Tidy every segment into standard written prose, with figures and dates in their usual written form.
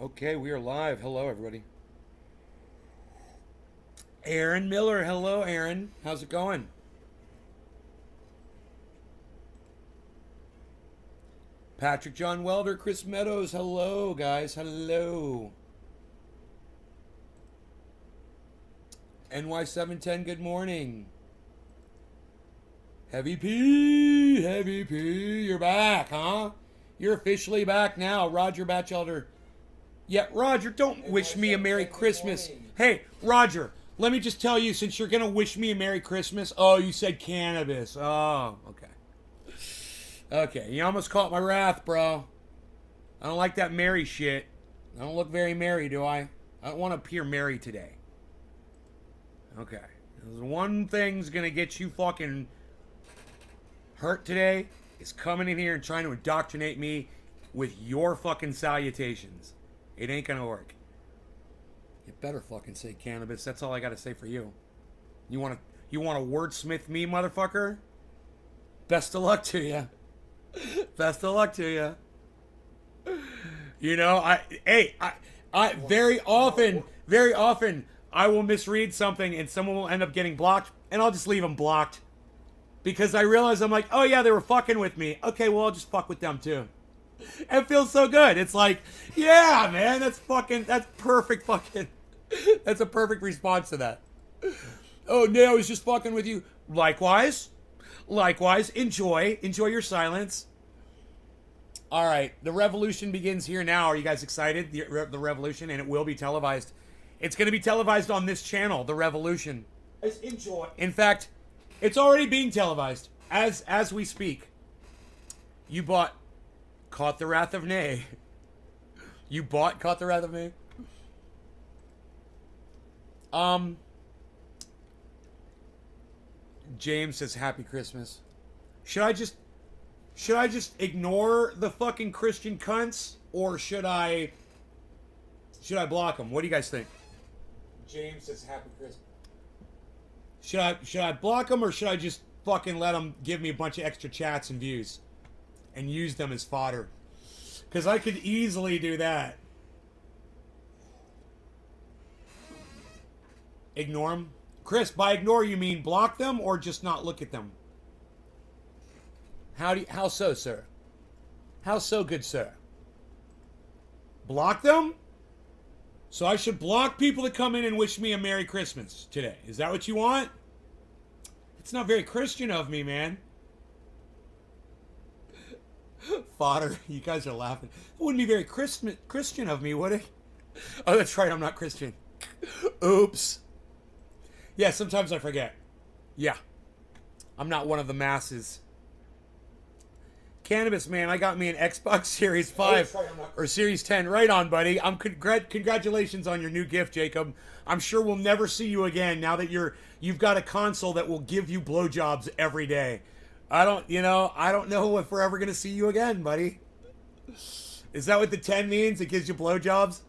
Okay, we are live. Hello, everybody. Aaron Miller. Hello, Aaron. How's it going? Patrick John Welder, Chris Meadows. Hello, guys. Hello. NY710, good morning. Heavy P. Heavy P. You're back, huh? You're officially back now. Roger Batchelder. Yeah, Roger, don't wish me a Merry Christmas. Hey, Roger, let me just tell you, since you're going to wish me a Merry Christmas. Oh, you said cannabis. Oh, okay. Okay, you almost caught my wrath, bro. I don't like that merry shit. I don't look very merry, do I? I don't want to appear merry today. Okay. There's one thing's going to get you fucking hurt today is coming in here and trying to indoctrinate me with your fucking salutations. It ain't gonna work. You better fucking say cannabis. That's all I gotta say for you. You wanna wordsmith me, motherfucker? Best of luck to you. Best of luck to you. You know, I very often, I will misread something and someone will end up getting blocked, and I'll just leave them blocked because I realize I'm like, oh yeah, they were fucking with me. Okay, well I'll just fuck with them too. It feels so good. It's like, yeah, man, that's perfect fucking, that's a perfect response to that. Oh, no, I was just fucking with you. Likewise, enjoy your silence. All right, the revolution begins here now. Are you guys excited? The revolution, and it will be televised. It's going to be televised on this channel, the revolution. Enjoy. In fact, it's already being televised as we speak. You bought Caught the Wrath of Nay. You bought Caught the Wrath of Nay? James says Happy Christmas. Should I just ignore the fucking Christian cunts, or should I block them? What do you guys think? James says Happy Christmas. Should I block them, or should I just fucking let them give me a bunch of extra chats and views and use them as fodder? Because I could easily do that. Ignore them? Chris, by ignore you mean block them or just not look at them? How so, sir? How so, good sir? Block them? So I should block people that come in and wish me a Merry Christmas today. Is that what you want? It's not very Christian of me, man. Fodder, you guys are laughing. It wouldn't be very Christian of me, would it? Oh, that's right, I'm not Christian. Oops. Yeah, sometimes I forget. Yeah. I'm not one of the masses. Cannabis, man, I got me an Xbox Series 5 or Series 10. Right on, buddy. Congratulations on your new gift, Jacob. I'm sure we'll never see you again now that you've got a console that will give you blowjobs every day. I don't know if we're ever going to see you again, buddy. Is that what the 10 means? It gives you blowjobs?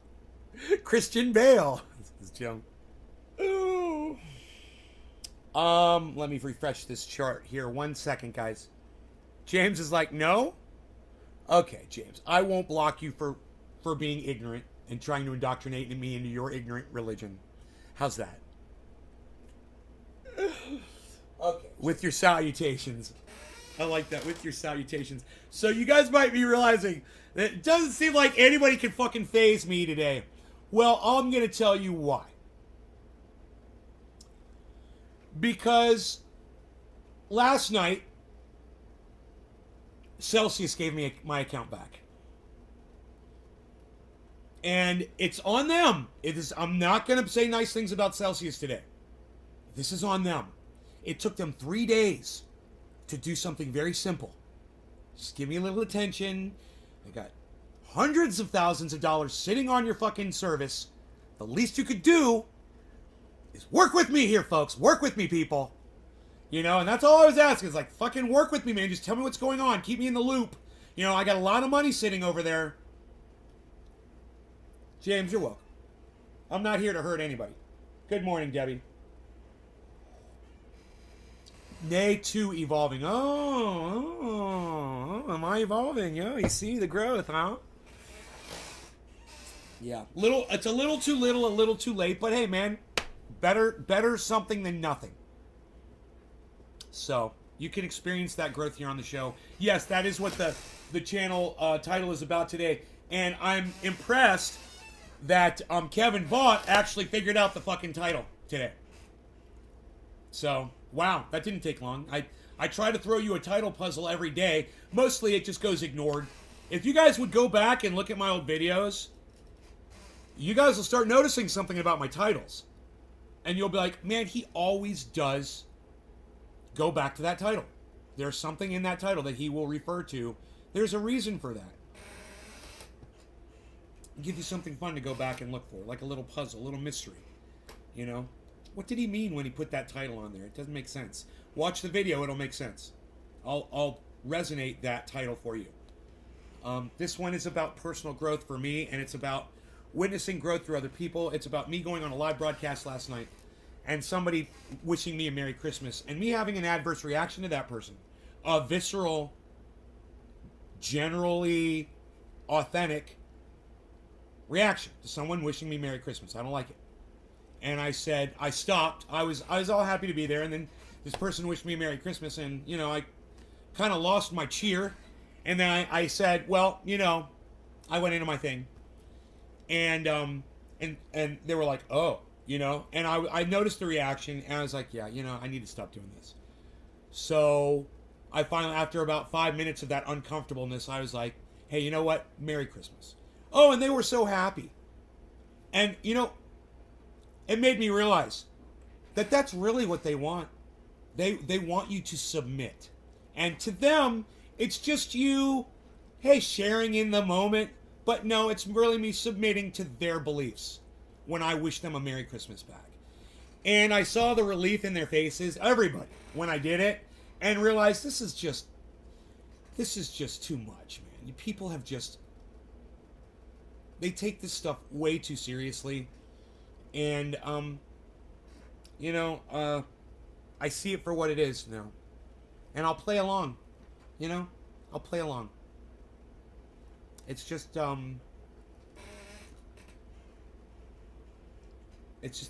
Christian Bale. This is Jim. Ooh. Let me refresh this chart here. 1 second, guys. James is like, no? Okay, James. I won't block you for being ignorant and trying to indoctrinate me into your ignorant religion. How's that? Okay. With your salutations. I like that. With your salutations. So you guys might be realizing that it doesn't seem like anybody can fucking faze me today. Well, I'm going to tell you why. Because last night, Celsius gave me my account back. And it's on them. I'm not going to say nice things about Celsius today. This is on them. It took them 3 days to do something very simple. Just give me a little attention. I got hundreds of thousands of dollars sitting on your fucking service. The least you could do is work with me here, folks. Work with me, people. You know, and that's all I was asking. Is like, fucking work with me, man. Just tell me what's going on. Keep me in the loop. You know, I got a lot of money sitting over there. James, you're welcome. I'm not here to hurt anybody. Good morning, Debbie. Nay, to evolving. Oh, am I evolving? Yeah, you see the growth, huh? Yeah. It's a little too little, a little too late, but hey, man, better something than nothing. So you can experience that growth here on the show. Yes, that is what the channel title is about today, and I'm impressed that Kevin Vaught actually figured out the fucking title today. So wow, that didn't take long. I try to throw you a title puzzle every day. Mostly it just goes ignored. If you guys would go back and look at my old videos, you guys will start noticing something about my titles. And you'll be like, man, he always does go back to that title. There's something in that title that he will refer to. There's a reason for that. I'll give you something fun to go back and look for, like a little puzzle, a little mystery. You know? What did he mean when he put that title on there? It doesn't make sense. Watch the video, it'll make sense. I'll resonate that title for you. This one is about personal growth for me, and it's about witnessing growth through other people. It's about me going on a live broadcast last night and somebody wishing me a Merry Christmas and me having an adverse reaction to that person. A visceral, generally authentic reaction to someone wishing me Merry Christmas. I don't like it. And I said, I stopped. I was all happy to be there, and then this person wished me a Merry Christmas, and, you know, I kind of lost my cheer. And then I said, well, you know, I went into my thing. And they were like, oh, you know, and I noticed the reaction, and I was like, yeah, you know, I need to stop doing this. So I finally, after about 5 minutes of that uncomfortableness, I was like, hey, you know what? Merry Christmas. Oh, and they were so happy. And, you know, it made me realize that that's really what they want. They want you to submit. And to them, it's just you, hey, sharing in the moment. But no, it's really me submitting to their beliefs when I wish them a Merry Christmas back. And I saw the relief in their faces, everybody, when I did it, and realized this is just too much, man. People have just, they take this stuff way too seriously. And, you know, I see it for what it is now. And I'll play along, you know? I'll play along. It's just the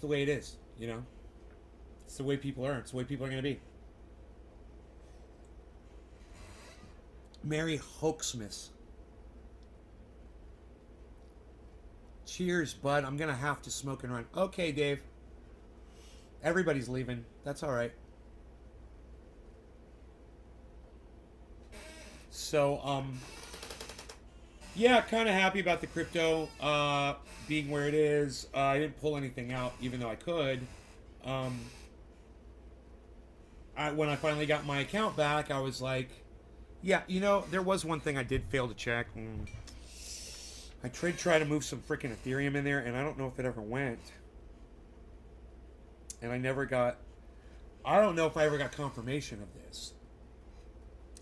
way it is, you know? It's the way people are. It's the way people are going to be. Merry Hoaxmas. Cheers, bud. I'm going to have to smoke and run. Okay, Dave. Everybody's leaving. That's all right. So, yeah, kind of happy about the crypto being where it is. I didn't pull anything out, even though I could. When I finally got my account back, I was like, yeah, you know, there was one thing I did fail to check. I tried to move some freaking Ethereum in there, and I don't know if it ever went. And I don't know if I ever got confirmation of this.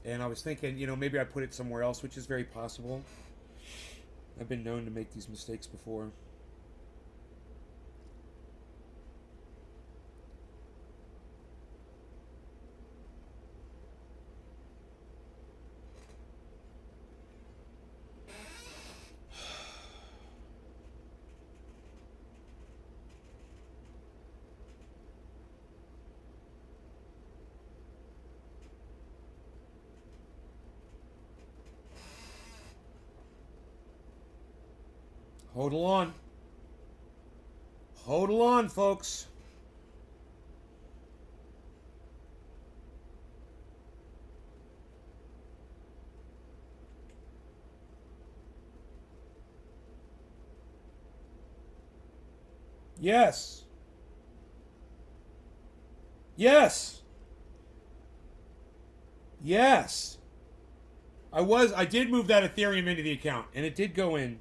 And I was thinking, you know, maybe I put it somewhere else, which is very possible. I've been known to make these mistakes before. Hold on. Hold on, folks. Yes. Yes. Yes. I did move that Ethereum into the account, and it did go in.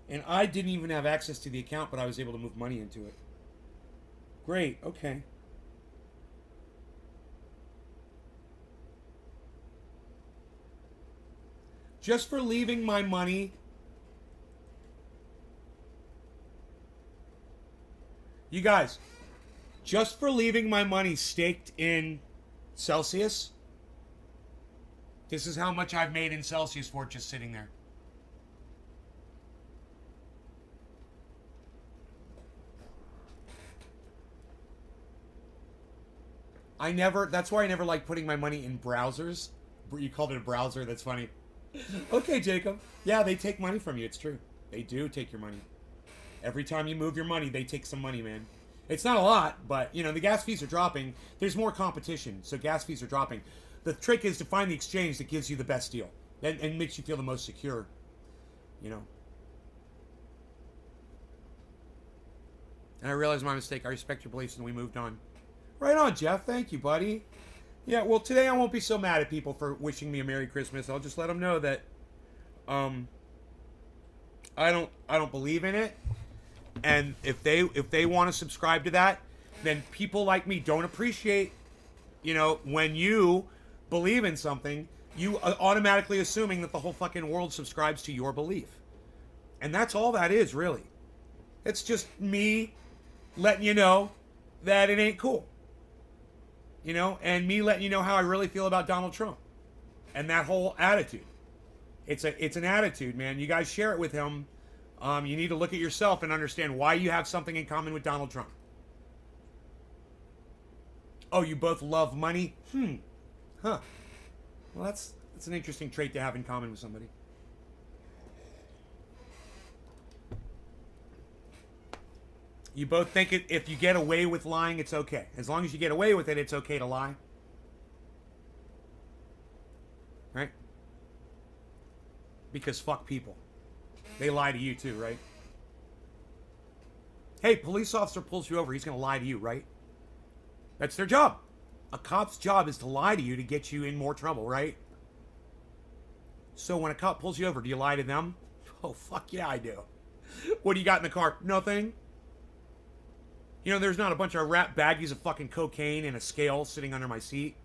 And I didn't even have access to the account, but I was able to move money into it. Great, okay. Just for leaving my money. You guys, just for leaving my money staked in Celsius, this is how much I've made in Celsius for just sitting there. That's why I never like putting my money in browsers. You called it a browser. That's funny. Okay, Jacob. Yeah, they take money from you. It's true. They do take your money. Every time you move your money, they take some money, man. It's not a lot, but, you know, the gas fees are dropping. There's more competition, so gas fees are dropping. The trick is to find the exchange that gives you the best deal and makes you feel the most secure, you know. And I realized my mistake. I respect your beliefs, and we moved on. Right on, Jeff. Thank you, buddy. Yeah, well, today I won't be so mad at people for wishing me a Merry Christmas. I'll just let them know that I don't believe in it. And if they want to subscribe to that, then people like me don't appreciate, you know, when you believe in something, you are automatically assuming that the whole fucking world subscribes to your belief. And that's all that is, really. It's just me letting you know that it ain't cool. You know, and me letting you know how I really feel about Donald Trump. And that whole attitude. It's an attitude, man. You guys share it with him. You need to look at yourself and understand why you have something in common with Donald Trump. Oh, you both love money? Huh. Well, that's an interesting trait to have in common with somebody. You both think if you get away with lying, it's okay. As long as you get away with it, it's okay to lie. Right? Because fuck people. They lie to you too, right? Hey, police officer pulls you over. He's going to lie to you, right? That's their job. A cop's job is to lie to you to get you in more trouble, right? So when a cop pulls you over, do you lie to them? Oh, fuck yeah, I do. What do you got in the car? Nothing. You know, there's not a bunch of wrapped baggies of fucking cocaine and a scale sitting under my seat.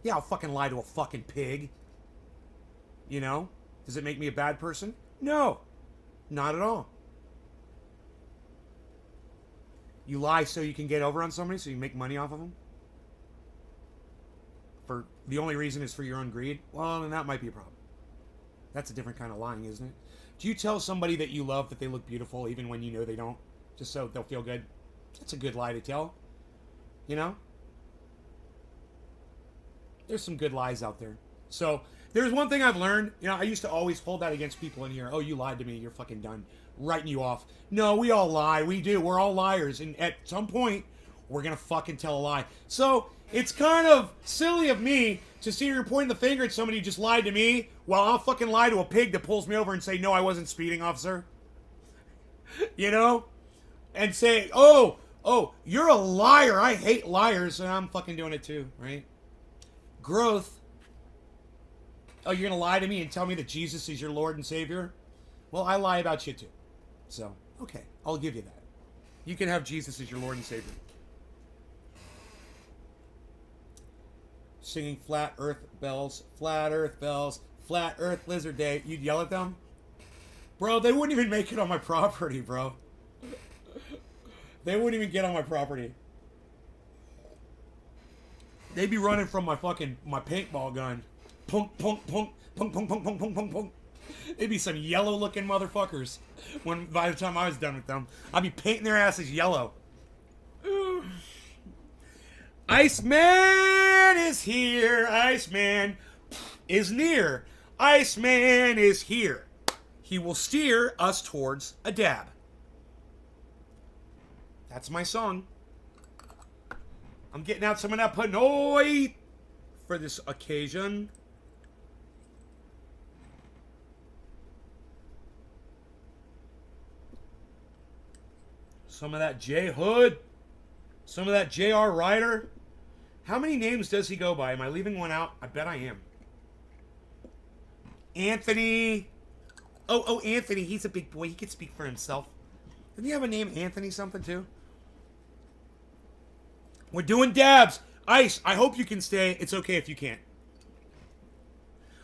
Yeah, I'll fucking lie to a fucking pig. You know? Does it make me a bad person? No. Not at all. You lie so you can get over on somebody, so you make money off of them? For the only reason is for your own greed? Well, then that might be a problem. That's a different kind of lying, isn't it? Do you tell somebody that you love that they look beautiful even when you know they don't? Just so they'll feel good? That's a good lie to tell. You know? There's some good lies out there. So, there's one thing I've learned. You know, I used to always hold that against people in here. Oh, you lied to me. You're fucking done. Writing you off. No, we all lie. We do. We're all liars. And at some point, we're going to fucking tell a lie. So, it's kind of silly of me to see you're pointing the finger at somebody who just lied to me while I'll fucking lie to a pig that pulls me over and say, no, I wasn't speeding, officer. You know? And say, oh, you're a liar. I hate liars. And I'm fucking doing it too, right? Growth. Oh, you're going to lie to me and tell me that Jesus is your Lord and Savior? Well, I lie about you too. So, okay, I'll give you that. You can have Jesus as your Lord and Savior. Singing Flat Earth Bells, Flat Earth Bells, Flat Earth Lizard Day. You'd yell at them? Bro, they wouldn't even make it on my property, bro. They wouldn't even get on my property. They'd be running from my paintball gun. Punk, punk, punk, punk, punk, punk, punk, punk, punk, punk. They'd be some yellow-looking motherfuckers. By the time I was done with them, I'd be painting their asses yellow. Iceman is here. Iceman is near. Iceman is here. He will steer us towards a dab. That's my song. I'm getting out some of that Panoy for this occasion. Some of that J Hood. Some of that J.R. Ryder. How many names does he go by? Am I leaving one out? I bet I am. Anthony. Oh, Anthony. He's a big boy. He can speak for himself. Didn't he have a name Anthony something too? We're doing dabs. Ice, I hope you can stay. It's okay if you can't.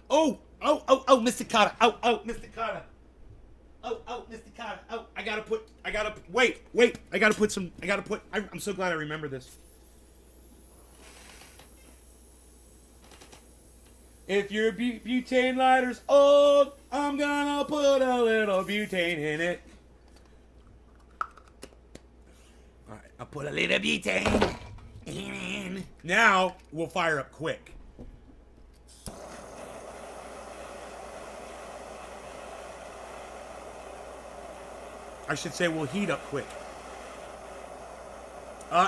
Oh, Mr. Carter. Oh, Mr. Carter. Oh, Mr. Carter. Oh, wait. I'm so glad I remember this. If your butane lighter's old, I'm gonna put a little butane in it. Alright, I'll put a little butane Now we'll fire up quick. I should say we'll heat up quick.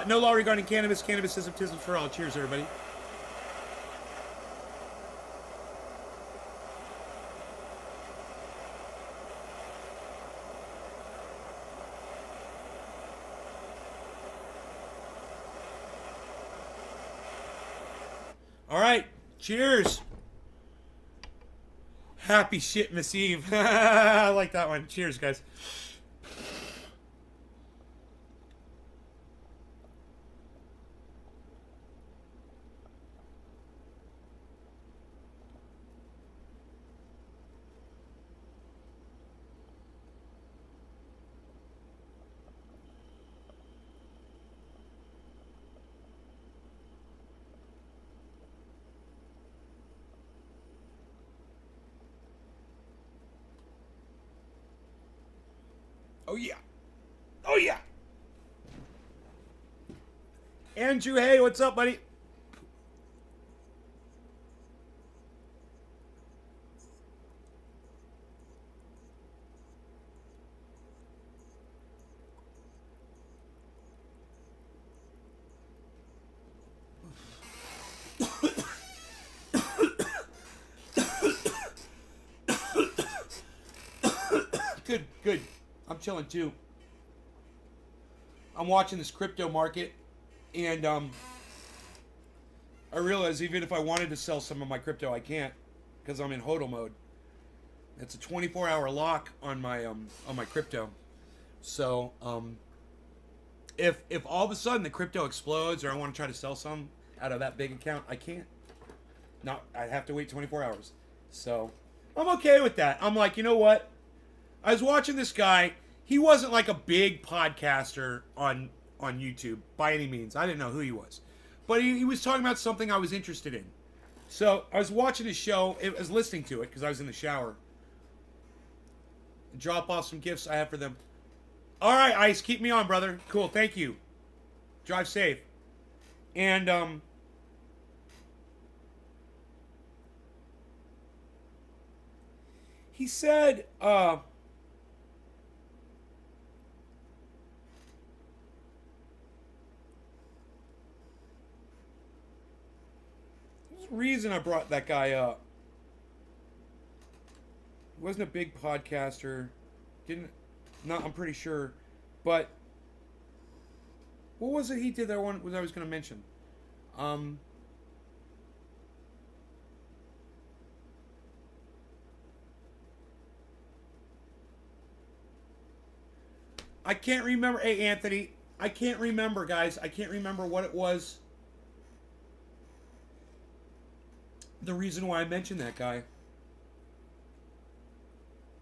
No law regarding cannabis. Cannabis is baptism for all. Cheers, everybody. All right. Cheers. Happy Shitmas Eve. I like that one. Cheers, guys. Oh, yeah. Oh, yeah. Andrew, hey, what's up, buddy? Good, good. I'm chilling too. I'm watching this crypto market, and I realize even if I wanted to sell some of my crypto, I can't because I'm in HODL mode. It's a 24-hour lock on my crypto. So if all of a sudden the crypto explodes or I want to try to sell some out of that big account, I can't. Not, I'd have to wait 24 hours. So I'm okay with that. I'm like, you know what? I was watching this guy. He wasn't like a big podcaster on YouTube by any means. I didn't know who he was. But he was talking about something I was interested in. So I was watching his show. I was listening to it because I was in the shower. Drop off some gifts I have for them. All right, Ice, keep me on, brother. Cool, thank you. Drive safe. And he said reason I brought that guy up. He wasn't a big podcaster. I'm pretty sure. But what was it he did that one I was going to mention? I can't remember. Hey, Anthony. I can't remember, guys. I can't remember what it was. The reason why I mentioned that guy.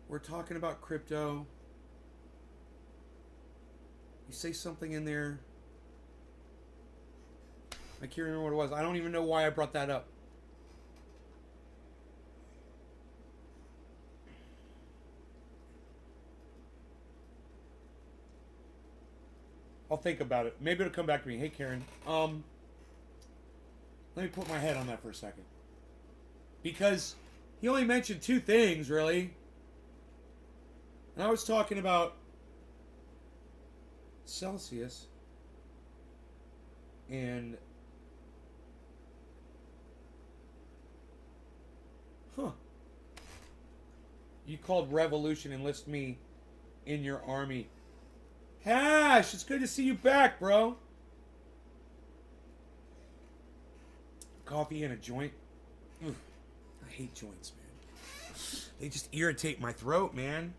We're talking about crypto. You say something in there. I can't remember what it was. I don't even know why I brought that up. I'll think about it. Maybe it'll come back to me. Hey, Karen. Let me put my head on that for a second. Because he only mentioned two things, really. And I was talking about Celsius and you called Revolution, enlist me in your army. Hash, it's good to see you back, bro. Coffee and a joint. Oof, I hate joints, man. They just irritate my throat, man.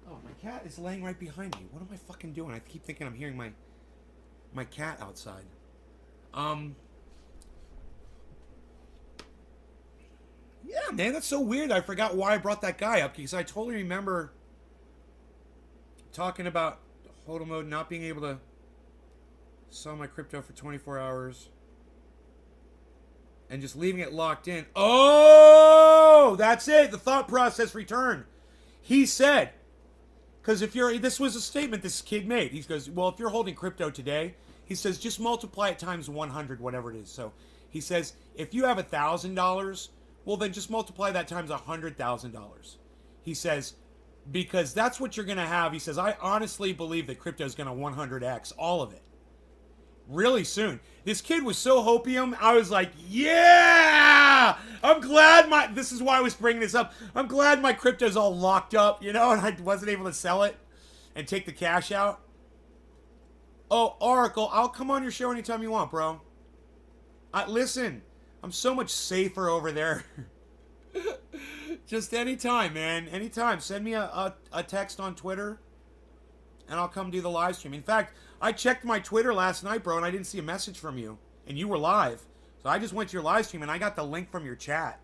Oh, my cat is laying right behind me. What am I fucking doing? I keep thinking I'm hearing my cat outside. Yeah, man, that's so weird. I forgot why I brought that guy up because I totally remember talking about HODL mode, not being able to sell my crypto for 24 hours and just leaving it locked in. Oh, that's it. The thought process returned. He said, Because if you're, this was a statement this kid made. He goes, well, if you're holding crypto today, he says, just multiply it times 100, whatever it is. So he says, if you have $1,000, well, then just multiply that times $100,000. He says, because that's what you're going to have. He says, I honestly believe that crypto is going to 100x, all of it, really soon. This kid was so hopium. I was like, yeah, I'm glad this is why I was bringing this up. I'm glad my crypto's all locked up, you know, and I wasn't able to sell it and take the cash out. Oh, Oracle, I'll come on your show anytime you want, bro. Listen, I'm so much safer over there. Just anytime, man. Anytime. Send me a text on Twitter, and I'll come do the live stream. In fact, I checked my Twitter last night, bro, and I didn't see a message from you. And you were live. So I just went to your live stream, and I got the link from your chat.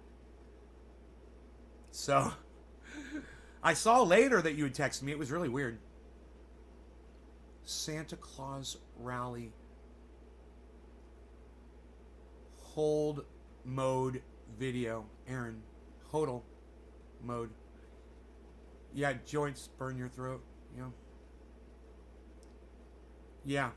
So, I saw later that you had texted me. It was really weird. Santa Claus rally. Hold mode video. Aaron. Hodl mode. Yeah, joints burn your throat. Yeah. Yeah.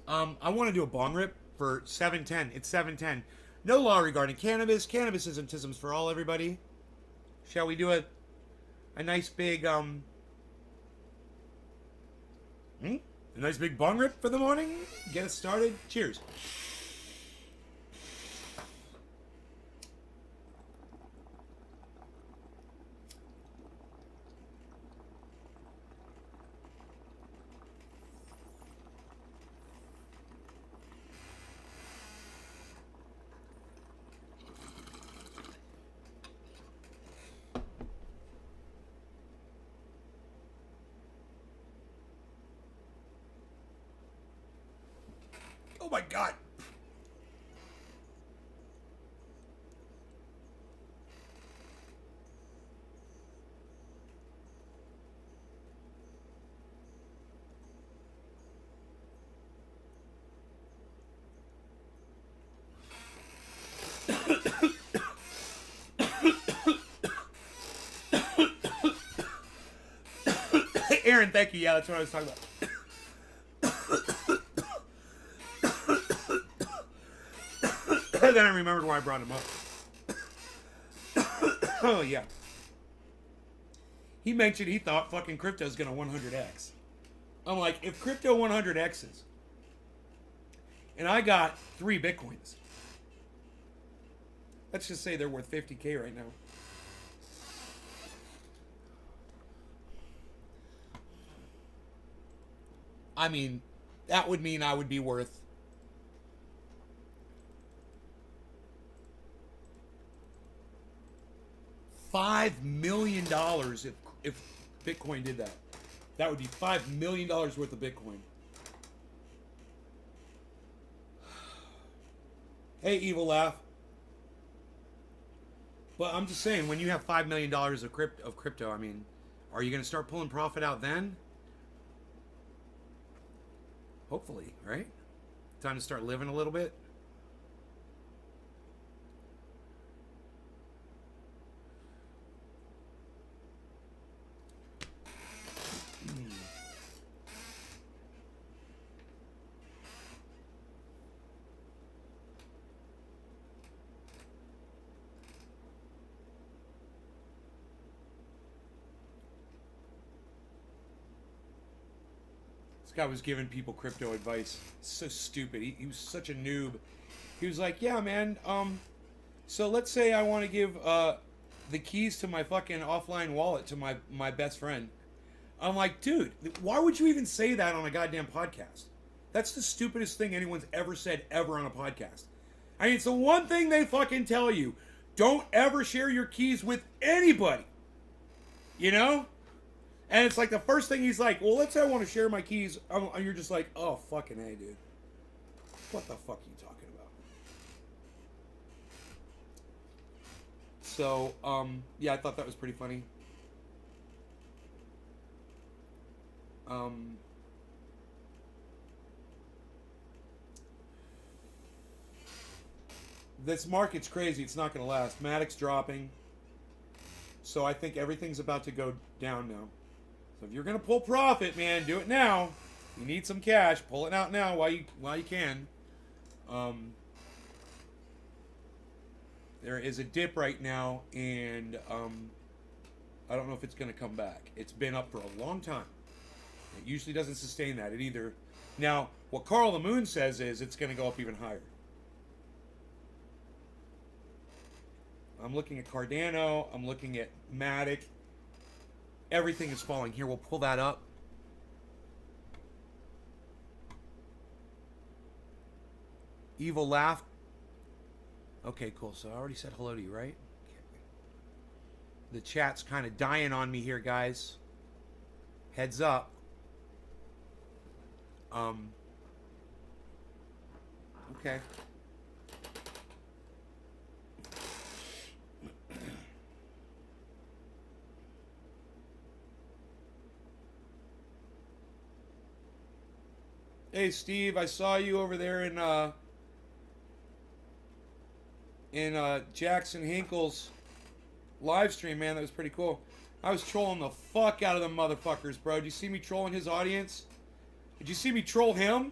I want to do a bong rip for 710. It's 710. No law regarding cannabis. Cannabis is tisms for all, everybody. Shall we do a nice big a nice big bong rip for the morning? Get us started. Cheers. Oh my God. Aaron, thank you. Yeah, that's what I was talking about. Then I remembered why I brought him up. Oh, yeah. He mentioned he thought fucking crypto's gonna 100x. I'm like, if crypto 100x's, and I got 3 Bitcoins, let's just say they're worth 50K right now. I mean, that would mean I would be worth $5 million if Bitcoin did that. That would be $5 million worth of Bitcoin. Hey, Evil Laugh. But I'm just saying, when you have $5 million of crypto, I mean, are you going to start pulling profit out then? Hopefully, right? Time to start living a little bit. This guy was giving people crypto advice. So stupid. He was such a noob. He was like, yeah, man, so let's say I want to give the keys to my fucking offline wallet to my best friend. I'm like, dude, why would you even say that on a goddamn podcast? That's the stupidest thing anyone's ever said ever on a podcast. I mean, it's the one thing they fucking tell you. Don't ever share your keys with anybody. You know? And it's like the first thing he's like, well, let's say I want to share my keys. And you're just like, oh, fucking A, dude. What the fuck are you talking about? So, yeah, I thought that was pretty funny. This market's crazy. It's not going to last. Matic's dropping. So I think everything's about to go down now. So if you're gonna pull profit, man, do it now. You need some cash. Pull it out now while you can. There is a dip right now, and I don't know if it's gonna come back. It's been up for a long time. It usually doesn't sustain that. It either now what Carl the Moon says is it's gonna go up even higher. I'm looking at Cardano. I'm looking at Matic. Everything is falling. Here, we'll pull that up. Evil laugh. Okay, cool. So I already said hello to you, right? Okay. The chat's kind of dying on me here, guys. Heads up. Okay. Hey Steve, I saw you over there in Jackson Hinkle's live stream, man. That was pretty cool. I was trolling the fuck out of them motherfuckers, bro. Did you see me trolling his audience? Did you see me troll him?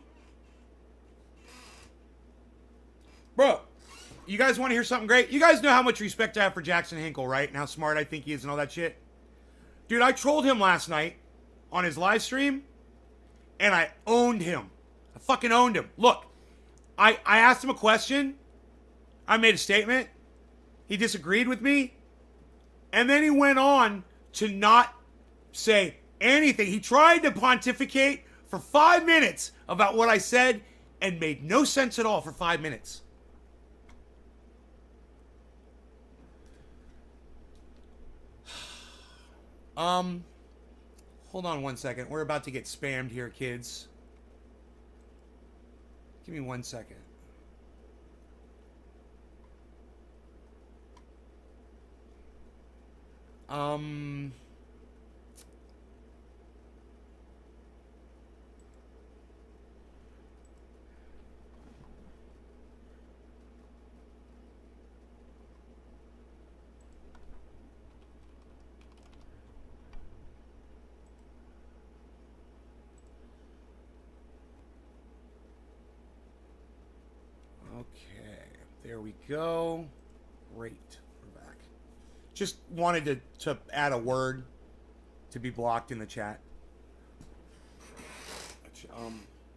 Bro, you guys want to hear something great? You guys know how much respect I have for Jackson Hinkle, right? And how smart I think he is and all that shit. Dude, I trolled him last night on his live stream, and I owned him. I fucking owned him. Look, I asked him a question. I made a statement. He disagreed with me. And then he went on to not say anything. He tried to pontificate for 5 minutes about what I said and made no sense at all for 5 minutes. Hold on one second. We're about to get spammed here, kids. Give me 1 second. Okay, there we go. Great, we're back. Just wanted to add a word to be blocked in the chat.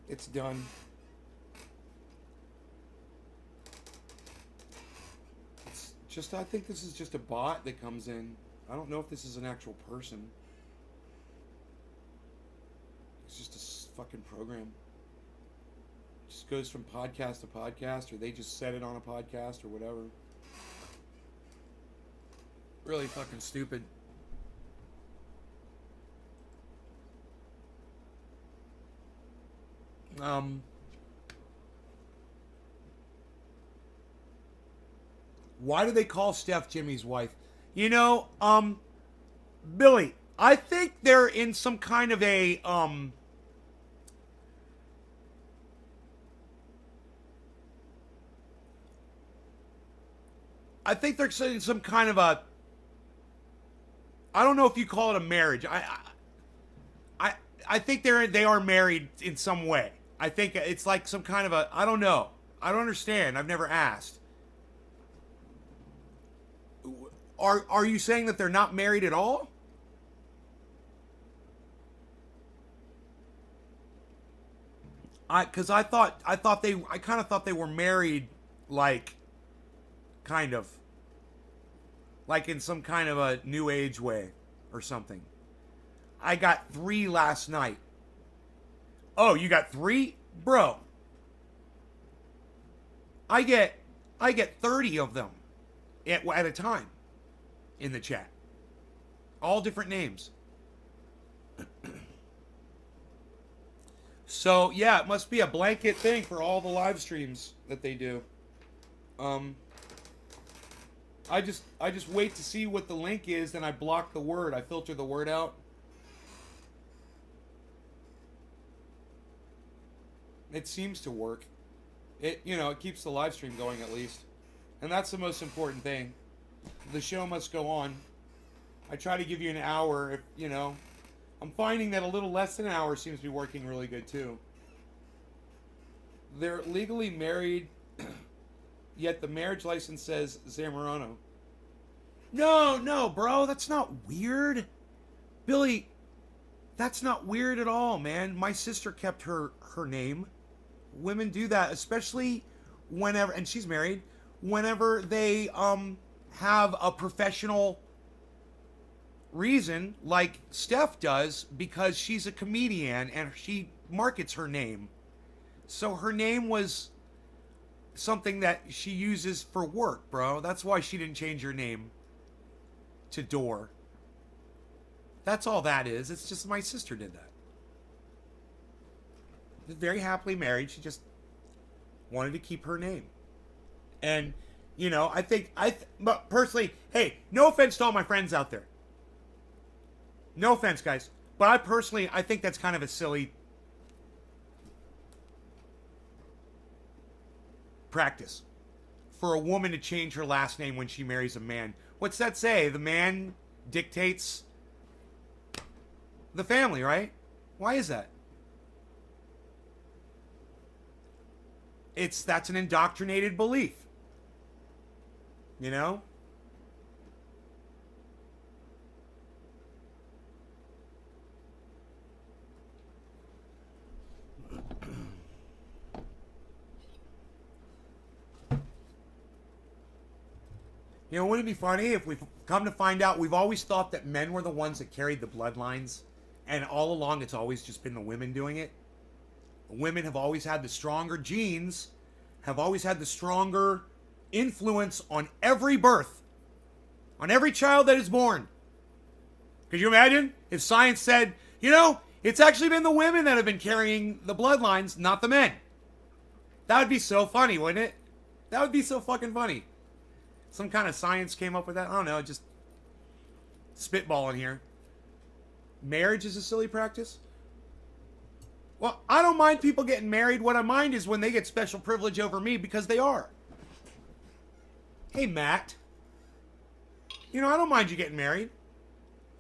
It's done. It's just, I think this is just a bot that comes in. I don't know if this is an actual person. It's just a fucking program. Just goes from podcast to podcast, or they just set it on a podcast or whatever. Really fucking stupid. Why do they call Steph Jimmy's wife? You know, Billy, I think they're in some kind of a, I think they're saying some kind of a, I don't know if you call it a marriage. I think they are married in some way. I think it's like some kind of a, I don't know. I don't understand. I've never asked. Are you saying that they're not married at all? I kind of thought they were married, like, kind of. Like in some kind of a new age way or something. I got 3 last night. Oh, you got 3? Bro. I get 30 of them at a time in the chat. All different names. So, yeah, it must be a blanket thing for all the live streams that they do. I just wait to see what the link is, then I block the word. I filter the word out. It seems to work. It keeps the live stream going at least. And that's the most important thing. The show must go on. I try to give you an hour if I'm finding that a little less than an hour seems to be working really good too. They're legally married, yet the marriage license says Zamorano. No, no, bro, that's not weird. Billy, that's not weird at all, man. My sister kept her name. Women do that, especially whenever, and she's married, whenever they have a professional reason, like Steph does, because she's a comedian and she markets her name. So her name was something that she uses for work, bro. That's why she didn't change her name to Door. That's all that is. It's just my sister did that. Very happily married. She just wanted to keep her name. And, you know, but personally, hey, no offense to all my friends out there. No offense, guys. But I think that's kind of a silly practice for a woman to change her last name when she marries a man. What's that say? The man dictates the family, right? Why is that? That's an indoctrinated belief. You know? You know, wouldn't it be funny if we've come to find out we've always thought that men were the ones that carried the bloodlines, and all along it's always just been the women doing it? Women have always had the stronger genes, have always had the stronger influence on every birth, on every child that is born. Could you imagine if science said, you know, it's actually been the women that have been carrying the bloodlines, not the men? That would be so funny, wouldn't it? That would be so fucking funny. Some kind of science came up with that. I don't know, just spitballing here. Marriage is a silly practice? Well, I don't mind people getting married. What I mind is when they get special privilege over me because they are. Hey, Matt. You know, I don't mind you getting married.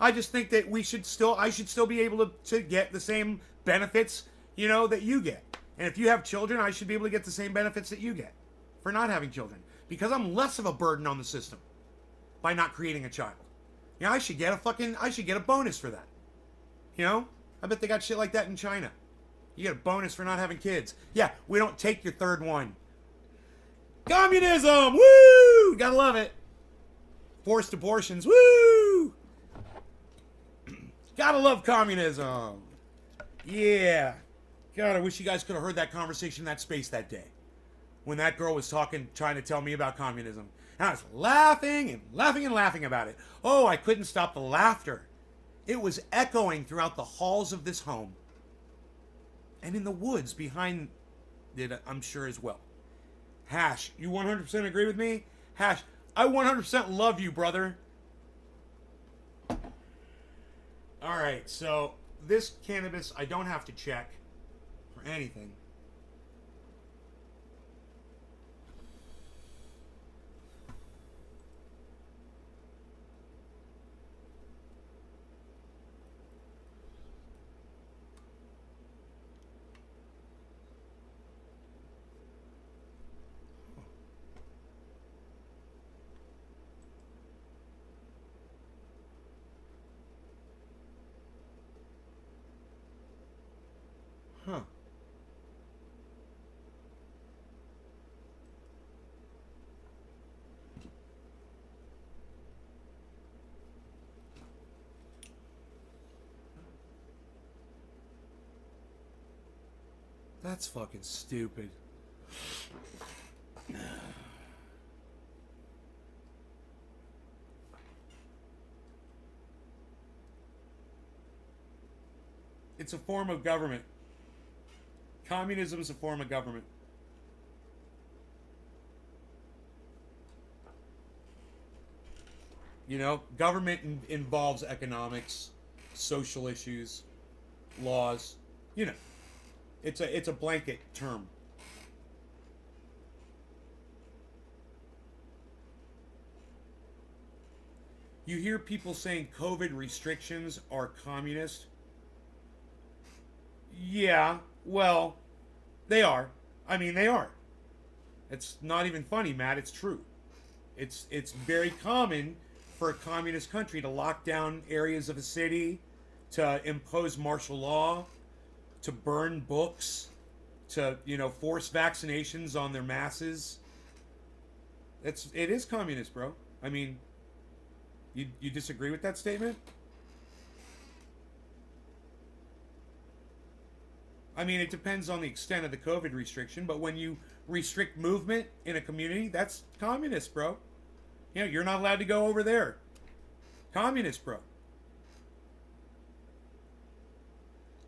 I just think that I should still be able to get the same benefits, you know, that you get. And if you have children, I should be able to get the same benefits that you get for not having children. Because I'm less of a burden on the system by not creating a child. You know, I should get a bonus for that. You know? I bet they got shit like that in China. You get a bonus for not having kids. Yeah, we don't take your third one. Communism! Woo! Gotta love it. Forced abortions. Woo! Gotta love communism. Yeah. God, I wish you guys could have heard that conversation in that space that day. When that girl was trying to tell me about communism. And I was laughing and laughing and laughing about it. Oh, I couldn't stop the laughter. It was echoing throughout the halls of this home. And in the woods behind it, I'm sure as well. Hash, you 100% agree with me? Hash, I 100% love you, brother. Alright, so this cannabis, I don't have to check for anything. Huh. That's fucking stupid. It's a form of government. Communism is a form of government. You know, government involves economics, social issues, laws. You know, it's a blanket term. You hear people saying COVID restrictions are communist. Yeah, well, they are. I mean, they are. It's not even funny, Matt. It's true. It's very common for a communist country to lock down areas of a city, to impose martial law, to burn books, to force vaccinations on their masses. It is communist, bro. I mean, you disagree with that statement? I mean, it depends on the extent of the COVID restriction, but when you restrict movement in a community, that's communist, bro. You're not allowed to go over there. Communist, bro.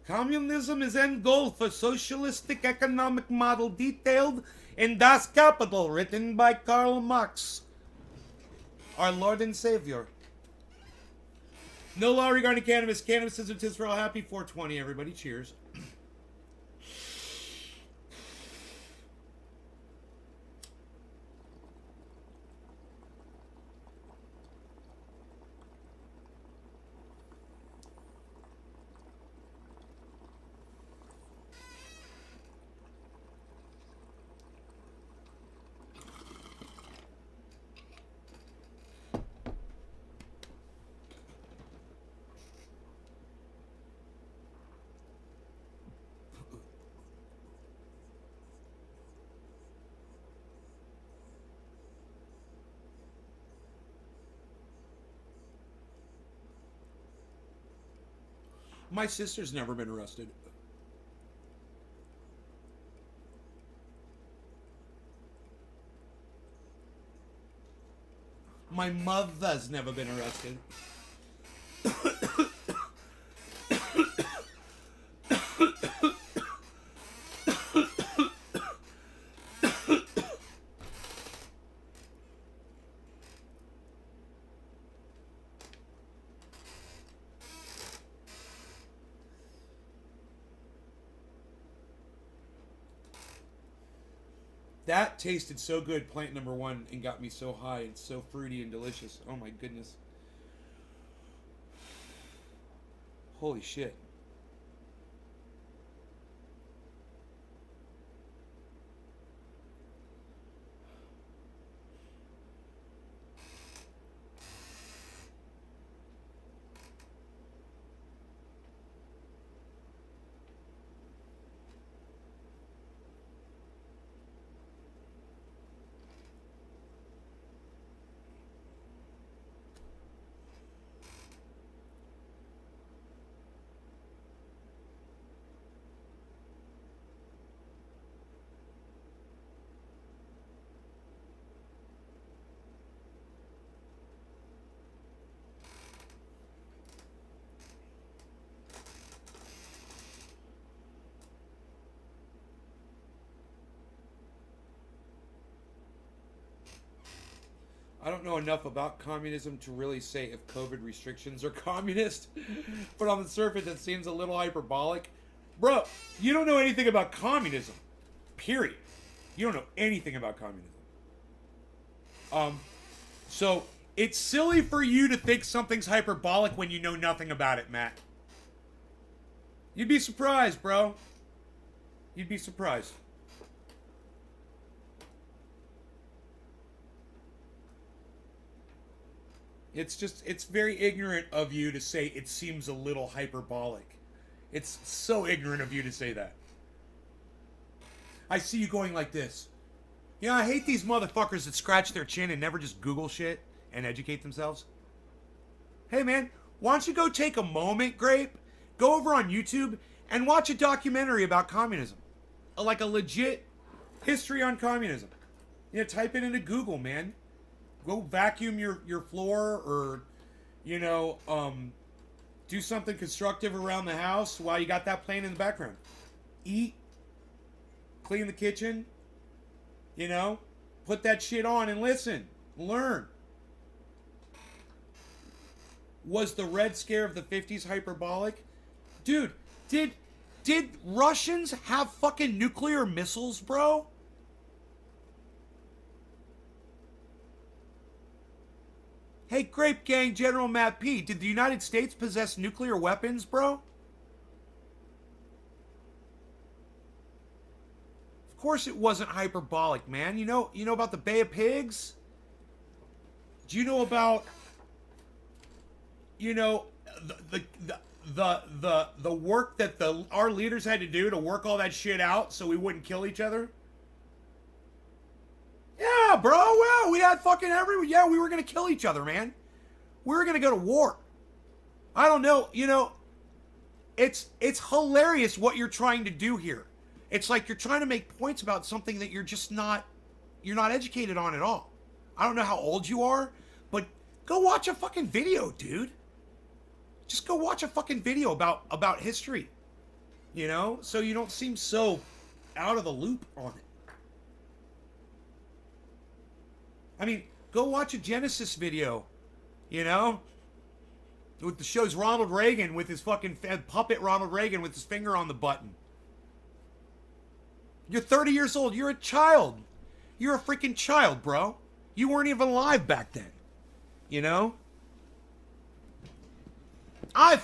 Communism is end goal for socialistic economic model detailed in Das Kapital, written by Karl Marx, our Lord and Savior. No law regarding cannabis. Cannabis is a tis for all. Happy 420, everybody. Cheers. My sister's never been arrested. My mother's never been arrested. That tasted so good, plant number one, and got me so high. It's so fruity and delicious. Oh my goodness. Holy shit. I don't know enough about communism to really say if COVID restrictions are communist, but on the surface it seems a little hyperbolic. Bro, you don't know anything about communism. Period. You don't know anything about communism. So it's silly for you to think something's hyperbolic when you know nothing about it, Matt. You'd be surprised, bro. You'd be surprised. It's very ignorant of you to say it seems a little hyperbolic. It's so ignorant of you to say that. I see you going like this. I hate these motherfuckers that scratch their chin and never just Google shit and educate themselves. Hey man, why don't you go take a moment, Grape? Go over on YouTube and watch a documentary about communism. Like a legit history on communism. Type it into Google, man. Go vacuum your floor, or do something constructive around the house while you got that playing in the background. Eat, clean the kitchen, put that shit on and listen, learn. Was the Red Scare of the 50s hyperbolic? Dude, did Russians have fucking nuclear missiles, bro? Hey, Grape Gang General Matt P, did the United States possess nuclear weapons, bro? course it wasn't hyperbolic, man. You know about the Bay of Pigs? Do you know about, you know, the work that our leaders had to do to work all that shit out so we wouldn't kill each other? Yeah, bro. Well, we had fucking yeah, we were gonna kill each other, man. We were gonna go to war. I don't know, you know, it's hilarious what you're trying to do here. It's like you're trying to make points about something that you're not educated on at all. I don't know how old you are, but go watch a fucking video, dude. Just go watch a fucking video about history. You know? So you don't seem so out of the loop on it. I mean, go watch a Genesis video, you know? With the show's Ronald Reagan with his fucking puppet Ronald Reagan with his finger on the button. You're 30 years old. You're a child. You're a freaking child, bro. You weren't even alive back then. You know? I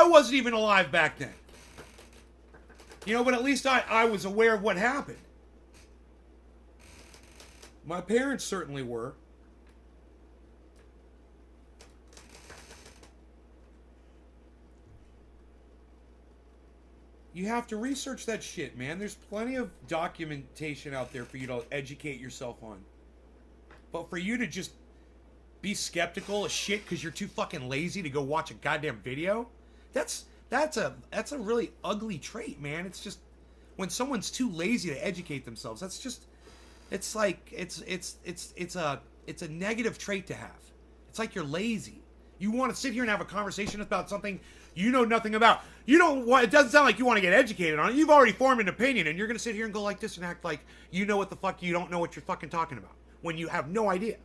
wasn't even alive back then. You know, but at least I was aware of what happened. My parents certainly were. You have to research that shit, man. There's plenty of documentation out there for you to educate yourself on. But for you to just be skeptical of shit because you're too fucking lazy to go watch a goddamn video, that's a really ugly trait, man. It's just when someone's too lazy to educate themselves. That's just it's a negative trait to have. It's like you're lazy. You want to sit here and have a conversation about something you know nothing about. You don't want, it doesn't sound like you want to get educated on it. You've already formed an opinion, and you're going to sit here and go like this and act like you know what the fuck you don't know what you're fucking talking about when you have no idea.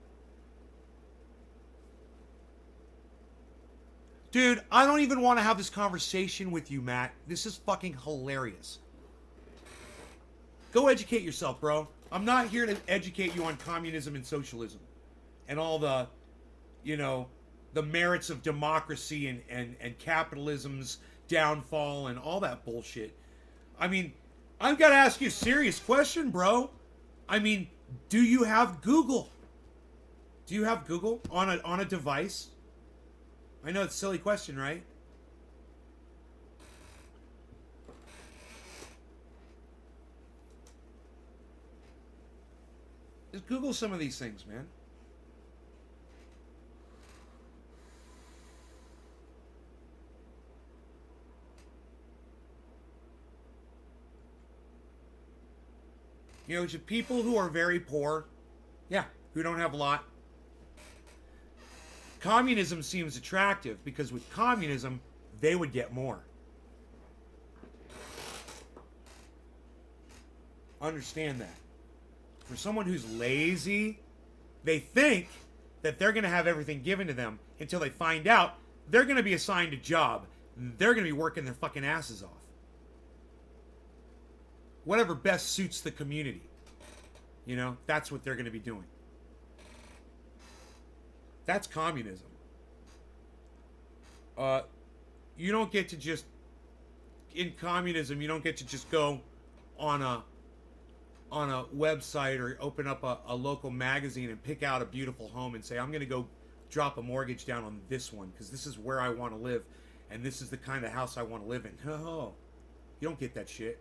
Dude, I don't even want to have this conversation with you, Matt. This is fucking hilarious. Go educate yourself, bro. I'm not here to educate you on communism and socialism and all the, you know, the merits of democracy and capitalism's downfall and all that bullshit. I mean, I've got to ask you a serious question, bro. I mean, do you have Google? Do you have Google on a device? I know it's a silly question, right? Just Google some of these things, man. You know, to people who are very poor, yeah, who don't have a lot, communism seems attractive because with communism, they would get more. Understand that. For someone who's lazy, they think that they're going to have everything given to them until they find out they're going to be assigned a job. They're going to be working their fucking asses off. Whatever best suits the community. You know, that's what they're going to be doing. That's communism. You don't get to just, in communism, you don't get to just go on a website or open up a local magazine and pick out a beautiful home and say, I'm going to go drop a mortgage down on this one because this is where I want to live and this is the kind of house I want to live in. No, you don't get that shit.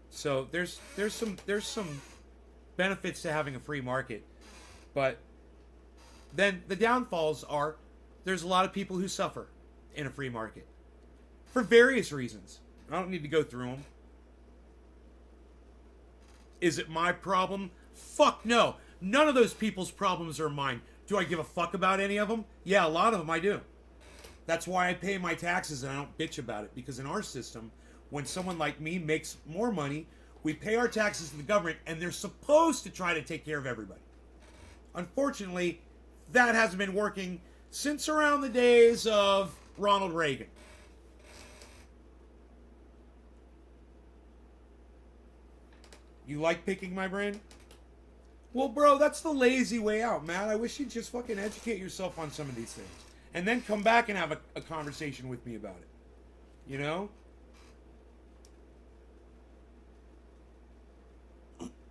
So there's some benefits to having a free market, but then the downfalls are there's a lot of people who suffer in a free market for various reasons. I don't need to go through them. Is it my problem? Fuck no. None of those people's problems are mine. Do I give a fuck about any of them? Yeah, a lot of them I do. That's why I pay my taxes and I don't bitch about it, because in our system, when someone like me makes more money, we pay our taxes to the government and they're supposed to try to take care of everybody. Unfortunately, that hasn't been working since around the days of Ronald Reagan. You like picking my brain? Well, bro, that's the lazy way out, man. I wish you'd just fucking educate yourself on some of these things. and then come back and have a conversation with me about it. You know?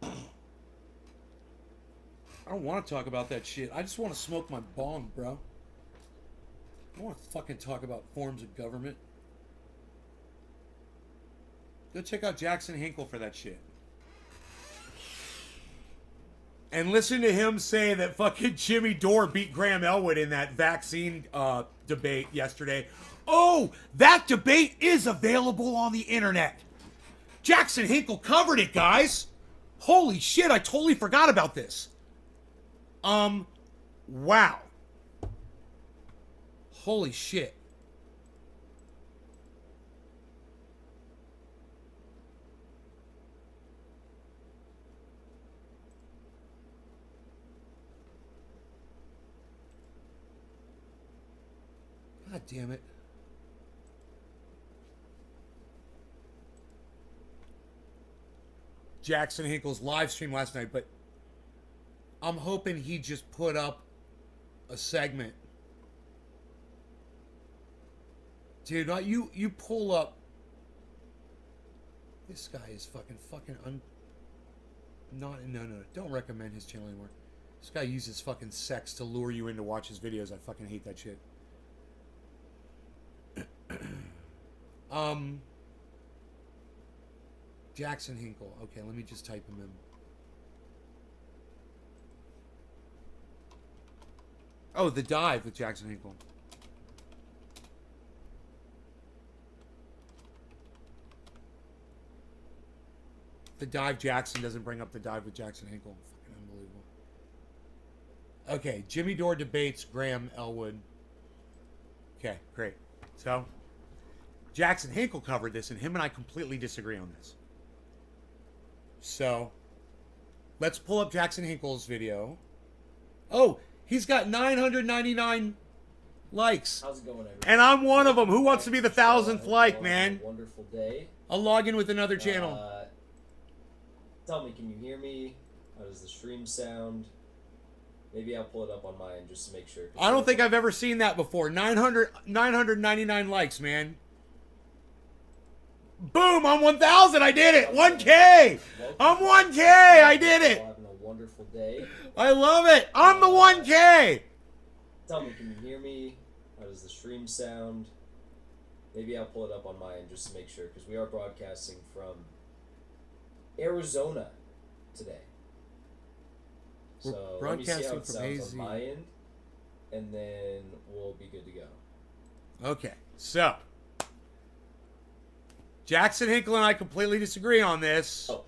I don't want to talk about that shit. I just want to smoke my bong, bro. I don't want to fucking talk about forms of government. Go check out Jackson Hinkle for that shit. And listen to him say that fucking Jimmy Dore beat Graham Elwood in that vaccine debate yesterday. Oh, that debate is available on the internet. Jackson Hinkle covered it, guys. Holy shit, I totally forgot about this. Wow. Holy shit. God damn it. Jackson Hinkle's live stream last night, but I'm hoping he just put up a segment. Dude, you pull up. This guy is no, don't recommend his channel anymore. This guy uses fucking sex to lure you in to watch his videos. I fucking hate that shit. Jackson Hinkle. Okay, let me just type him in. Oh, The Dive with Jackson Hinkle. The Dive Jackson doesn't bring up The Dive with Jackson Hinkle. Fucking unbelievable. Okay, Jimmy Dore debates Graham Elwood. Okay, great. So, Jackson Hinkle covered this, and him and I completely disagree on this. So, let's pull up Jackson Hinkle's video. Oh, he's got 999 likes. How's it going, everybody? And I'm one of them. Who wants to be the 1,000th like, man? Wonderful day. I'll log in with another channel. Tell me, can you hear me? How does the stream sound? Maybe I'll pull it up on my end just to make sure. I don't think I've ever seen that before. 999 likes, man. Boom, I'm 1,000. I did it. 1K. I'm 1K. I did it. Having a wonderful day. I love it. I'm the 1K. Tell me, can you hear me? How does the stream sound? Maybe I'll pull it up on my end just to make sure, because we are broadcasting from Arizona today. So let me see how it sounds on my end, and then we'll be good to go. Okay, so Jackson Hinkle and I completely disagree on this. So,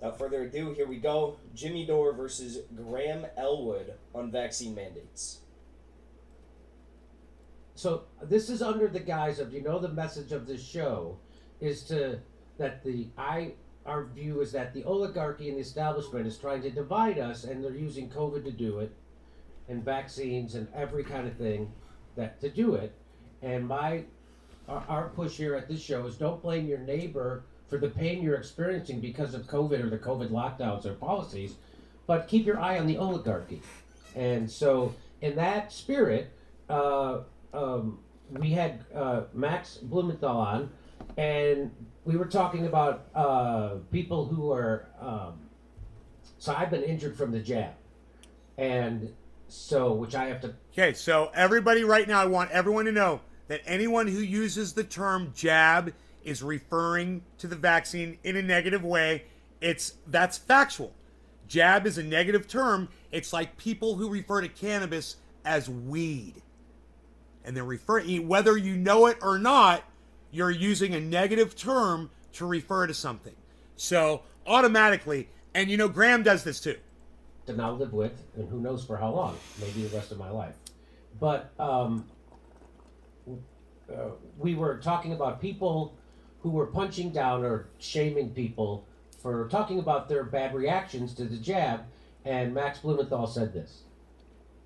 without further ado, here we go. Jimmy Dore versus Graham Elwood on vaccine mandates. So this is under the guise of, the message of this show is our view is that the oligarchy and the establishment is trying to divide us, and they're using COVID to do it, and vaccines and every kind of thing to do it. And our push here at this show is don't blame your neighbor for the pain you're experiencing because of COVID or the COVID lockdowns or policies, but keep your eye on the oligarchy. And so in that spirit, we had Max Blumenthal on, and we were talking about people who are. So I've been injured from the jab, and so which I have to. Okay, so everybody right now, I want everyone to know that anyone who uses the term jab is referring to the vaccine in a negative way. That's factual. Jab is a negative term. It's like people who refer to cannabis as weed. And they're referring, whether you know it or not, you're using a negative term to refer to something. So automatically, and Graham does this too. To now live with, and who knows for how long, maybe the rest of my life. But we were talking about people who were punching down or shaming people for talking about their bad reactions to the jab, and Max Blumenthal said this.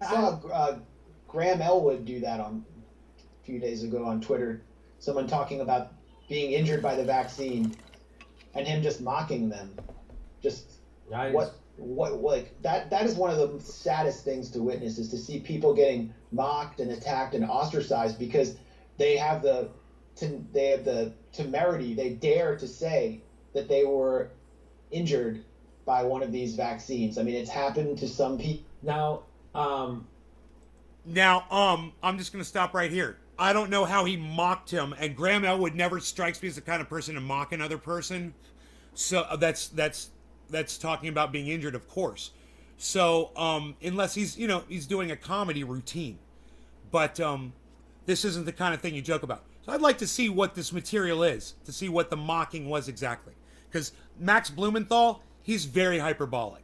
I saw Graham Elwood do that a few days ago on Twitter. Someone talking about being injured by the vaccine and him just mocking them. what like that is one of the saddest things to witness, is to see people getting mocked and attacked and ostracized because they have the temerity, they dare to say that they were injured by one of these vaccines. I mean, it's happened to some people. Now, I'm just going to stop right here. I don't know how he mocked him, and Graham Elwood never strikes me as the kind of person to mock another person. So that's talking about being injured, of course. So unless he's doing a comedy routine, but this isn't the kind of thing you joke about. So I'd like to see what this material is, to see what the mocking was exactly, because Max Blumenthal, he's very hyperbolic.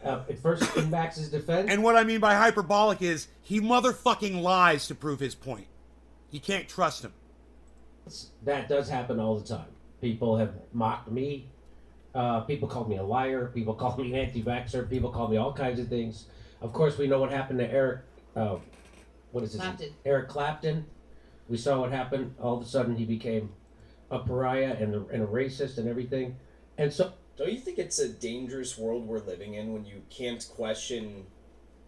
at first, in Max's defense, And what I mean by hyperbolic is he motherfucking lies to prove his point. You can't trust him. that does happen all the time. People have mocked me. People called me a liar. People called me an anti-vaxxer. People called me all kinds of things. Of course, we know what happened to Eric. What is his name? Clapton. Eric Clapton. We saw what happened. All of a sudden, he became a pariah and a racist and everything. And so, Don't you think it's a dangerous world we're living in when you can't question,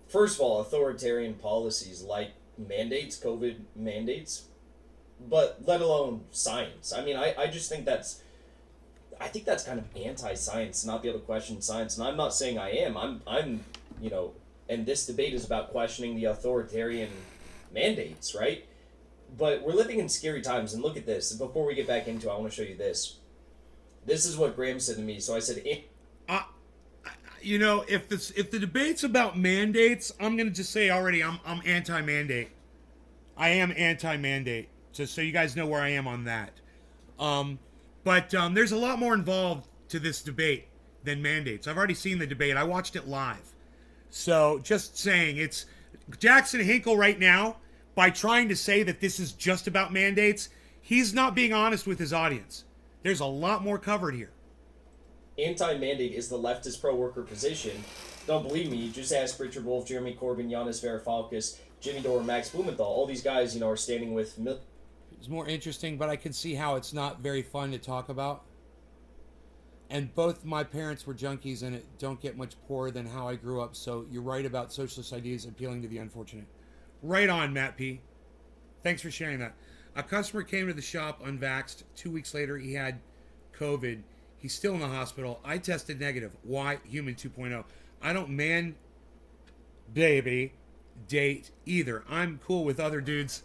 first of all, authoritarian policies like mandates, COVID mandates, but let alone science? I mean, I just think that's kind of anti-science, not be able to question science. And I'm not saying I am. I'm and this debate is about questioning the authoritarian mandates, right? But we're living in scary times, and look at this. Before we get back into it, I want to show you this. This is what Graham said to me. So I said, if the debate's about mandates, I'm gonna just say already I'm anti-mandate. I am anti-mandate, just so you guys know where I am on that. But there's a lot more involved to this debate than mandates. I've already seen the debate. I watched it live. So just saying, it's Jackson Hinkle right now, by trying to say that this is just about mandates, he's not being honest with his audience. There's a lot more covered here. anti-mandate is the leftist pro-worker position. Don't believe me? Just ask Richard Wolff, Jeremy Corbyn, Giannis Varoufakis, Jimmy Dore, Max Blumenthal. All these guys, are standing with. It's more interesting, but I can see how it's not very fun to talk about. And both my parents were junkies, and it don't get much poorer than how I grew up. So you're right about socialist ideas appealing to the unfortunate. Right on, Matt P. Thanks for sharing that. A customer came to the shop unvaxxed. 2 weeks later, he had COVID. He's still in the hospital. I tested negative. Why? Human 2.0. I don't date either. I'm cool with other dudes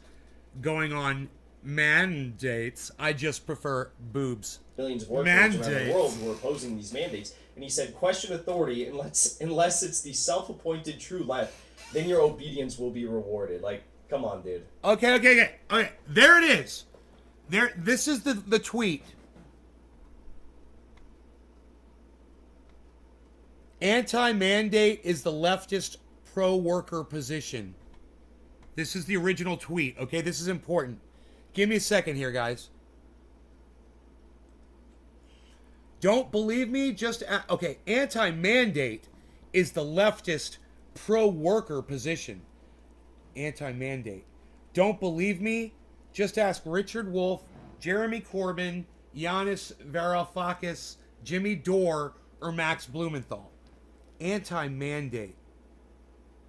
going on mandates. I just prefer boobs. Millions of workers around the world who are opposing these mandates. And he said, question authority unless it's the self-appointed true left, then your obedience will be rewarded. Like, come on, dude. Okay. There it is. This is the tweet. Anti-mandate is the leftist pro-worker position. This is the original tweet. Okay, this is important. Give me a second here, guys. Don't believe me? Okay, anti-mandate is the leftist pro-worker position. Anti-mandate. Don't believe me? Just ask Richard Wolff, Jeremy Corbyn, Giannis Varoufakis, Jimmy Dore, or Max Blumenthal. Anti-mandate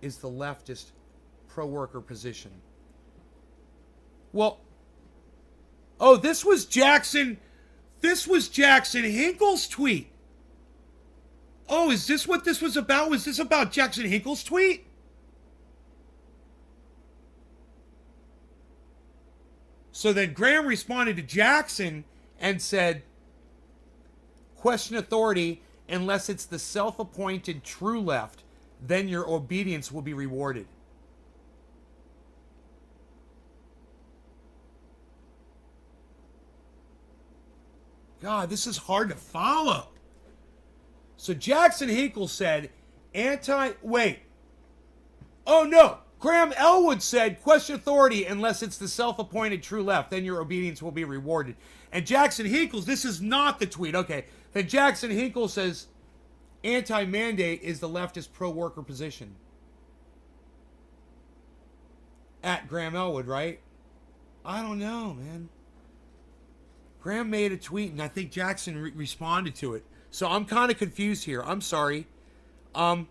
is the leftist pro-worker position. Well, this was Jackson Hinkle's tweet. Oh, is this what this was about? Was this about Jackson Hinkle's tweet? So then Graham responded to Jackson and said, question authority unless it's the self-appointed true left, then your obedience will be rewarded. God, this is hard to follow. So Jackson Hinkle said, Oh, no. Graham Elwood said, question authority unless it's the self-appointed true left, then your obedience will be rewarded. And Jackson Hinkle's, this is not the tweet. Okay. Then Jackson Hinkle says, anti-mandate is the leftist pro-worker position. At Graham Elwood, right? I don't know, man. Graham made a tweet, and I think Jackson responded to it. So I'm kind of confused here. I'm sorry. I'm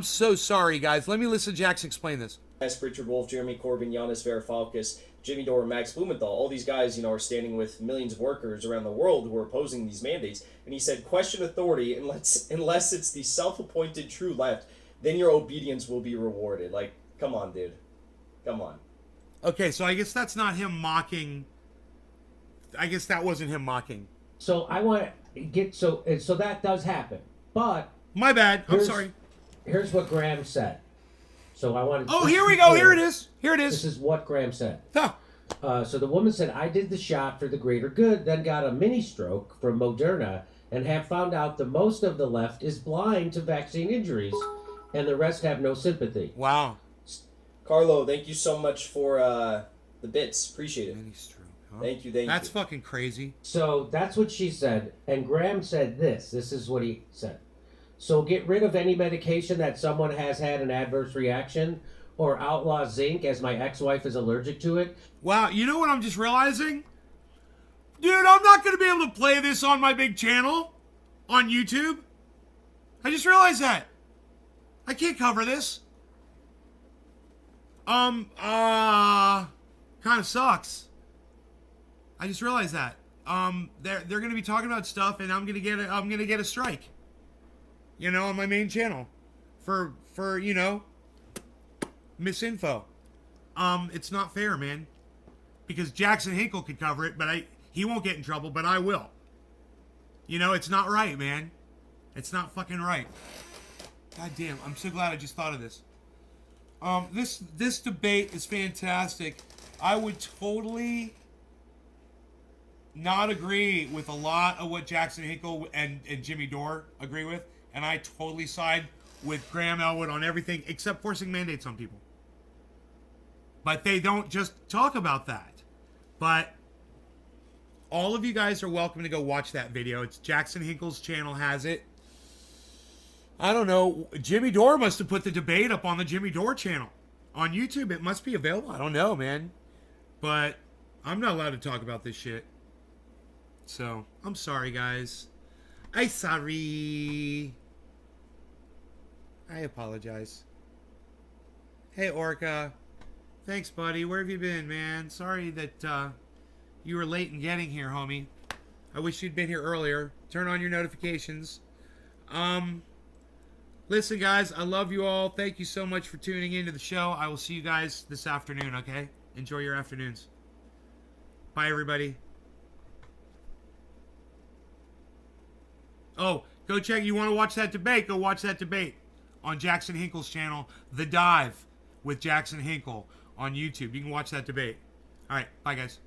so sorry, guys. Let me listen to Jackson explain this. Richard Wolf, Jeremy Corbyn, Giannis Varoufakis, Jimmy Dore, Max Blumenthal, all these guys, are standing with millions of workers around the world who are opposing these mandates. And he said, question authority unless it's the self-appointed true left, then your obedience will be rewarded. Like, come on, dude. Come on. Okay, so I guess that's not him mocking. I guess that wasn't him mocking. So I want to get so that does happen, but My bad. I'm sorry. Here's what Graham said. So I wanted. Oh, here we go. Here it is. Here it This is. is what Graham said. Huh. So the woman said, I did the shot for the greater good, then got a mini stroke from Moderna, and have found out that most of the left is blind to vaccine injuries, and the rest have no sympathy. Wow. Carlo, thank you so much for the bits. Appreciate it. Mini stroke, huh? Thank you. That's fucking crazy. So that's what she said, and Graham said this. This is what he said. So get rid of any medication that someone has had an adverse reaction, or outlaw zinc as my ex-wife is allergic to it. Wow, you know what I'm just realizing? Dude, I'm not going to be able to play this on my big channel on YouTube. I just realized that. I can't cover this. Kind of sucks. I just realized that. They're going to be talking about stuff, and I'm going to get a strike. On my main channel for misinfo. It's not fair, man. Because Jackson Hinkle could cover it, but he won't get in trouble, but I will. It's not right, man. It's not fucking right. God damn, I'm so glad I just thought of this. This debate is fantastic. I would totally not agree with a lot of what Jackson Hinkle and Jimmy Dore agree with, and I totally side with Graham Elwood on everything except forcing mandates on people. But they don't just talk about that. But all of you guys are welcome to go watch that video. It's Jackson Hinkle's channel has it. I don't know. Jimmy Dore must have put the debate up on the Jimmy Dore channel on YouTube. It must be available. I don't know, man. But I'm not allowed to talk about this shit. So, I'm sorry, guys. I'm sorry. I apologize. Hey, Orca. Thanks, buddy. Where have you been, man? Sorry that you were late in getting here, homie. I wish you'd been here earlier. Turn on your notifications. Listen, guys, I love you all. Thank you so much for tuning into the show. I will see you guys this afternoon, okay? Enjoy your afternoons. Bye, everybody. Oh, go check. You want to watch that debate? Go watch that debate on Jackson Hinkle's channel, The Dive with Jackson Hinkle on YouTube. You can watch that debate. All right. Bye, guys.